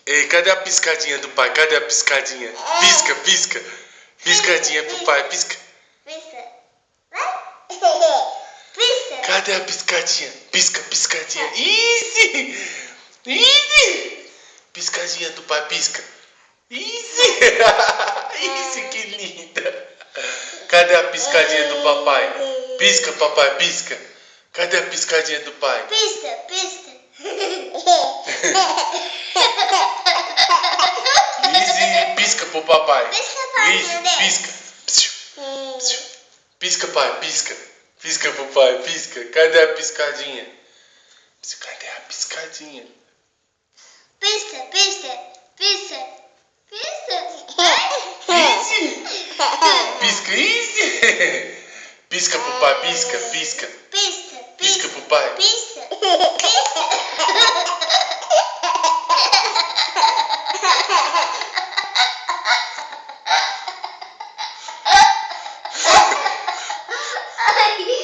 Ei, cadê a piscadinha do pai? Cadê a piscadinha? Pisca, pisca. Piscadinha pro pai, pisca. Pisca. Pisca. Cadê a piscadinha? Pisca, piscadinha. Easy! Easy! Piscadinha do pai, pisca. Easy! Easy, que linda. Cadê a piscadinha do papai? Pisca, papai, pisca. Cadê a piscadinha do pai? Pisca, pisca. Easy, pisca pro papai. Pisca, pai, Easy, meu Deus. pisca. Psiu, psiu. Pisca, pai, pisca. Pisca pro pai, pisca. Cadê a piscadinha? Cadê a piscadinha? Pisca, pisca, pisca. Pisca. Easy! Pisca, easy! Pisca pro pai, pisca, pisca. Pisca, Pisca pro pai. pisca, pisca. Ai.